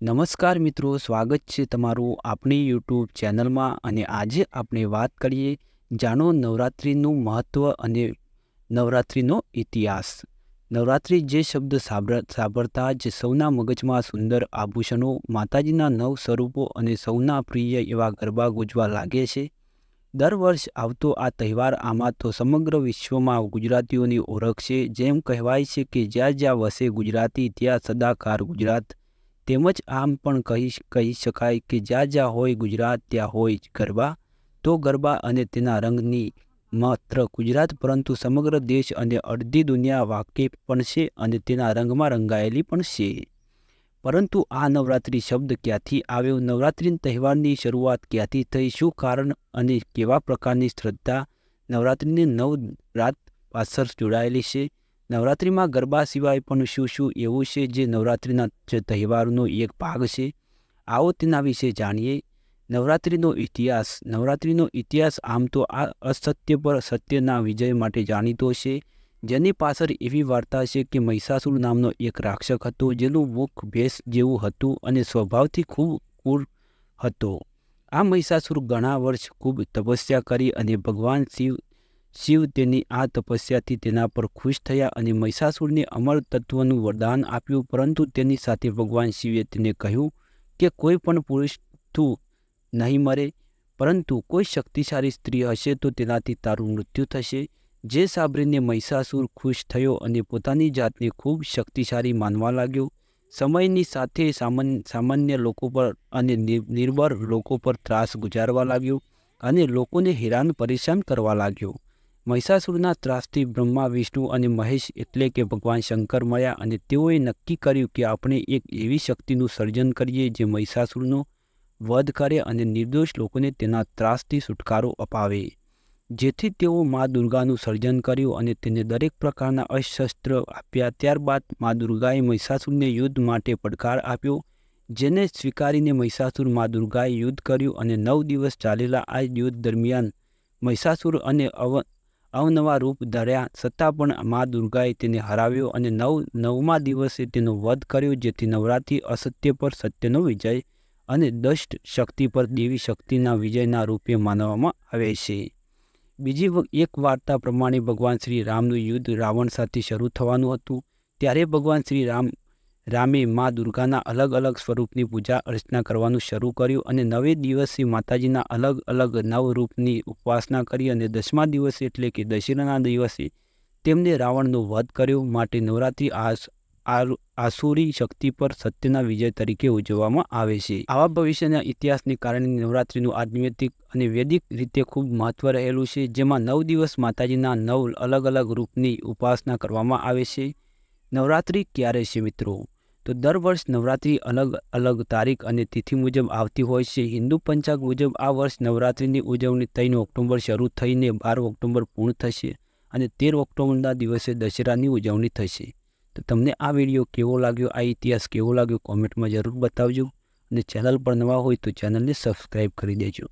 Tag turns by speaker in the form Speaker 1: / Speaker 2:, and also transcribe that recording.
Speaker 1: નમસ્કાર મિત્રો, સ્વાગત છે તમારું આપણી યુટ્યુબ ચેનલમાં. અને આજે આપણે વાત કરીએ જાણો નવરાત્રિનું મહત્ત્વ અને નવરાત્રિનો ઇતિહાસ. નવરાત્રિ જે શબ્દ સાંભળતા જ સૌના મગજમાં સુંદર આભૂષણો, માતાજીના નવ સ્વરૂપો અને સૌના પ્રિય એવા ગરબા ગુંજવા લાગે છે. દર વર્ષ આવતો આ તહેવાર આમાં તો સમગ્ર વિશ્વમાં ગુજરાતીઓની ઓળખ છે. જેમ કહેવાય છે કે જ્યાં જ્યાં વસે ગુજરાતી ત્યાં સદાકાળ ગુજરાત. તેમજ આમ પણ કહી શકાય કે જ્યાં જ્યાં હોય ગુજરાત ત્યાં હોય ગરબા. તો ગરબા અને તેના રંગની માત્ર ગુજરાત પરંતુ સમગ્ર દેશ અને અડધી દુનિયા વાકેફ પણ છે અને તેના રંગમાં રંગાયેલી પણ છે. પરંતુ આ નવરાત્રિ શબ્દ ક્યાંથી આવ્યો? નવરાત્રિ તહેવારની શરૂઆત ક્યાંથી થઈ? શું કારણ અને કેવા પ્રકારની શ્રદ્ધા નવરાત્રિની 9 રાત પાછળ જોડાયેલી છે? નવરાત્રિમાં ગરબા સિવાય પણ શું શું એવું છે જે નવરાત્રિના તહેવારનો એક ભાગ છે? આવો તેના વિશે જાણીએ. નવરાત્રિનો ઇતિહાસ. નવરાત્રિનો ઇતિહાસ આમ તો આ અસત્ય પર સત્યના વિજય માટે જાણીતો છે, જેની પાછળ એવી વાર્તા છે કે મહિષાસુર નામનો એક રાક્ષસ હતો, જેનું મુખ ભેંસ જેવું હતું અને સ્વભાવથી ખૂબ ક્રૂર હતો. આ મહિષાસુર ઘણા વર્ષ ખૂબ તપસ્યા કરી અને ભગવાન શિવ તેની આ તપસ્યાથી તેના પર ખુશ થયા અને મહિષાસુરને અમર તત્વનું વરદાન આપ્યું. પરંતુ તેની સાથે ભગવાન શિવે તેને કહ્યું કે કોઈ પણ પુરુષ તું નહીં મરે, પરંતુ કોઈ શક્તિશાળી સ્ત્રી હશે તો તેનાથી તારું મૃત્યુ થશે. જે સાંભળીને મહિષાસુર ખુશ થયો અને પોતાની જાતને ખૂબ શક્તિશાળી માનવા લાગ્યો. સમયની સાથે સામાન્ય લોકો પર અને નિર્બળ લોકો પર ત્રાસ ગુજારવા લાગ્યો અને લોકોને હેરાન પરેશાન કરવા લાગ્યો. મહિષાસુરના ત્રાસથી બ્રહ્મા, વિષ્ણુ અને મહેશ એટલે કે ભગવાન શંકર મળ્યા અને તેઓએ નક્કી કર્યું કે આપણે એક એવી શક્તિનું સર્જન કરીએ જે મહિષાસુરનો વધ કરે અને નિર્દોષ લોકોને તેના ત્રાસથી છુટકારો અપાવે. જેથી તેઓ મા દુર્ગાનું સર્જન કર્યું અને તેને દરેક પ્રકારના અસ્ત્ર આપ્યા. ત્યારબાદ મા દુર્ગાએ મહિષાસુરને યુદ્ધ માટે પડકાર આપ્યો, જેને સ્વીકારીને મહિષાસુર મા દુર્ગાએ યુદ્ધ કર્યું અને 9 દિવસ ચાલેલા આ યુદ્ધ દરમિયાન મહિષાસુર અને અવનવા રૂપ ધર્યા છતાં પણ મા દુર્ગાએ તેને હરાવ્યો અને નવમા દિવસે તેનો વધ કર્યો. જેથી નવરાત્રિ અસત્ય પર સત્યનો વિજય અને દુષ્ટ શક્તિ પર દેવી શક્તિના વિજયના રૂપે માનવામાં આવે છે. બીજી એક વાર્તા પ્રમાણે ભગવાન શ્રી રામનું યુદ્ધ રાવણ સાથે શરૂ થવાનું હતું. ત્યારે ભગવાન શ્રી રામે મા દુર્ગાના અલગ અલગ સ્વરૂપની પૂજા અર્ચના કરવાનું શરૂ કર્યું અને 9 દિવસે માતાજીના અલગ અલગ 9 રૂપની ઉપાસના કરી અને 10મા દિવસે એટલે કે દશેરાના દિવસે તેમને રાવણનો વધ કર્યો. માટે નવરાત્રિ આસુરી શક્તિ પર સત્યના વિજય તરીકે ઉજવવામાં આવે છે. આવા ભવિષ્યના ઇતિહાસને કારણે નવરાત્રિનું આધ્યાત્મિક અને વૈદિક રીતે ખૂબ મહત્વ રહેલું છે, જેમાં 9 દિવસ માતાજીના 9 અલગ અલગ રૂપની ઉપાસના કરવામાં આવે છે. નવરાત્રિ ક્યારે છે મિત્રો? તો દર વર્ષ નવરાત્રિ અલગ અલગ તારીખ અને તિથિ મુજબ આવતી હોય છે. હિન્દુ પંચાંગ મુજબ આ વર્ષ નવરાત્રિની ઉજવણી 3 ઓક્ટોબર શરૂ થઈને 12 ઓક્ટોબર પૂર્ણ થશે અને 13 ઓક્ટોબરના દિવસે દશેરાની ઉજવણી થશે. તો તમને આ વિડીયો કેવો લાગ્યો, આ ઇતિહાસ કેવો લાગ્યો, કોમેન્ટમાં જરૂર બતાવજો અને ચેનલ પર નવા હોય તો ચેનલને સબસ્ક્રાઈબ કરી દેજો.